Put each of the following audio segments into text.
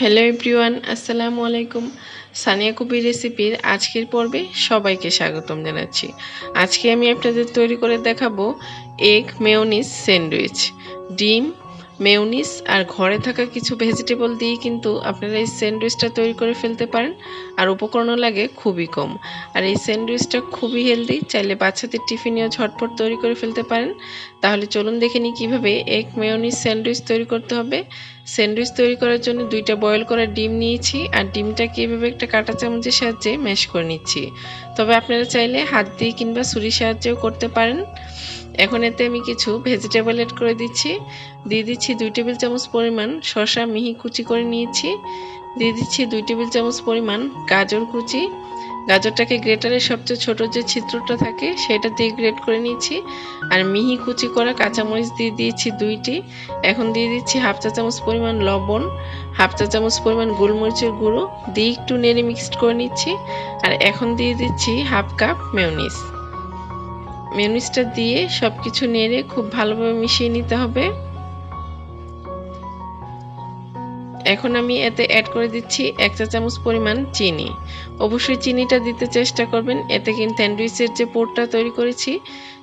Hello everyone, আসসালামু আলাইকুম। সানিয়া কবির রেসিপির আজকের পর্বে সবাইকে স্বাগতম জানাচ্ছি। আজকে আমি আপনাদের তৈরি করে দেখাবো এগ মেয়োনিজ স্যান্ডউইচ। ডিম, মেয়োনিজ আর ঘরে থাকা কিছু ভেজিটেবল দিয়ে কিন্তু আপনারা এই স্যান্ডউইচটা তৈরি করে ফেলতে পারেন। আর উপকরণও লাগে খুবই কম। আর এই স্যান্ডউইচটা খুবই হেলদি, চাইলে বাচ্চাদের টিফিনেও ঝটপট তৈরি করে ফেলতে পারেন। তাহলে চলুন দেখে নিই কীভাবে এগ মেয়োনিজ স্যান্ডউইচ তৈরি করতে হবে। স্যান্ডউইচ তৈরি করার জন্য 2টা বয়েল করা ডিম নিয়েছি, আর ডিমটাকে এভাবে একটা কাঁটা চামচের সাহায্যে ম্যাশ করে নিচ্ছি। তবে আপনারা চাইলে হাত দিয়ে কিংবা ছুরির সাহায্যেও করতে পারেন। এখন এতে আমি কিছু ভেজিটেবল এড করে দিচ্ছি। দিয়ে দিচ্ছি 2 টেবিল চামচ পরিমাণ শসা মিহি কুচি করে নিয়েছি। দিয়ে দিচ্ছি 2 টেবিল চামচ পরিমাণ গাজর কুচি। গাজরটাকে গ্রেটারের সবচেয়ে ছোট যে ছিদ্রটা থাকে সেটা দিয়ে গ্রেট করে নিয়েছি। আর মিহি কুচি করা কাঁচামরিচ দিয়ে দিয়েছি 2টি। এখন দিয়ে দিচ্ছি হাফ চা চামচ পরিমাণ লবণ, হাফ চা চামচ পরিমাণ গোলমরিচের গুঁড়ো দিয়ে একটু নেড়ে মিক্সড করে নিচ্ছি। আর এখন দিয়ে দিচ্ছি হাফ কাপ মেয়োনিজ। মেয়োনিজটা দিয়ে সবকিছু নেড়ে খুব ভালোভাবে মিশিয়ে নিতে হবে। এখন আমি এতে অ্যাড করে দিচ্ছি 1 চা চামচ পরিমাণ চিনি। অবশ্যই চিনিটা দিতে চেষ্টা করবেন, এতে কিন্তু স্যান্ডউইচের যে পোরটা তৈরি করেছি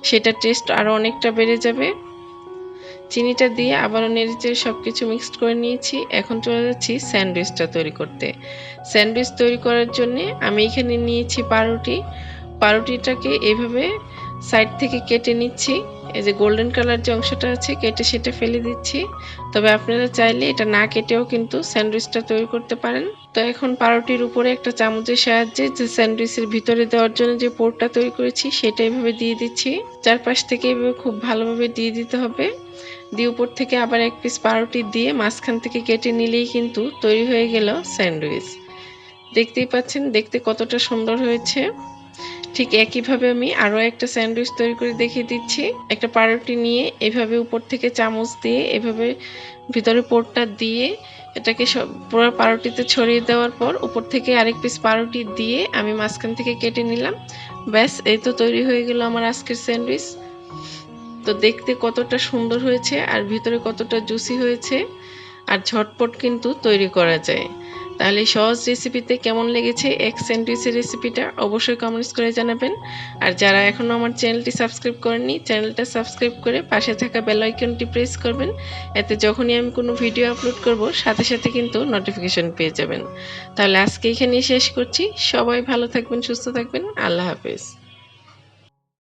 সেটা টেস্ট আরও অনেকটা বেড়ে যাবে। চিনিটা দিয়ে আবারও নেড়েচেড়ে সবকিছু মিক্সড করে নিয়েছি। এখন চলে যাচ্ছি স্যান্ডউইচটা তৈরি করতে। স্যান্ডউইচ তৈরি করার জন্য আমি এখানে নিয়েছি পাউরুটি। পাউরুটিটাকে এইভাবে সাইড থেকে কেটে নিচ্ছি। এই যে গোল্ডেন কালার যে অংশটা আছে কেটে সেটা ফেলে দিচ্ছি। তবে আপনারা চাইলে এটা না কেটেও কিন্তু স্যান্ডউইচটা তৈরি করতে পারেন। তো এখন পাউরুটির উপরে একটা চামচের সাহায্যে যে স্যান্ডউইচের ভিতরে দেওয়ার জন্য যে পোরটা তৈরি করেছি সেটা এইভাবে দিয়ে দিচ্ছি। চারপাশ থেকে এইভাবে খুব ভালোভাবে দিয়ে দিতে হবে। দিয়ে উপর থেকে আবার 1 পিস পাউরুটি দিয়ে মাঝখান থেকে কেটে নিলেই কিন্তু তৈরি হয়ে গেল স্যান্ডউইচ। দেখতেই পাচ্ছেন দেখতে কতটা সুন্দর হয়েছে। ঠিক একইভাবে আমি আরও একটা স্যান্ডউইচ তৈরি করে দেখিয়ে দিচ্ছি। একটা পাউরুটি নিয়ে এভাবে উপর থেকে চামচ দিয়ে এভাবে ভিতরে পোরটা দিয়ে এটাকে পুরো পাউরুটিতে ছড়িয়ে দেওয়ার পর উপর থেকে আরেক পিস পাউরুটি দিয়ে আমি মাঝখান থেকে কেটে নিলাম। ব্যাস, এই তো তৈরি হয়ে গেল আমার আজকের স্যান্ডউইচ। তো দেখতে কতটা সুন্দর হয়েছে আর ভিতরে কতটা জুসি হয়েছে, আর ঝটপট কিন্তু তৈরি করা যায়। তাহলে সহজ রেসিপিতে কেমন লেগেছে এগ স্যান্ডউইচের রেসিপিটা অবশ্যই কমেন্টস করে জানাবেন। আর যারা এখনও আমার চ্যানেলটি সাবস্ক্রাইব করেননি, চ্যানেলটা সাবস্ক্রাইব করে পাশে থাকা বেল আইকনটি প্রেস করবেন। এতে যখনই আমি কোনো ভিডিও আপলোড করব সাথে সাথে কিন্তু নোটিফিকেশন পেয়ে যাবেন। তাহলে আজকে এখানেই শেষ করছি। সবাই ভালো থাকবেন, সুস্থ থাকবেন। আল্লাহ হাফেজ।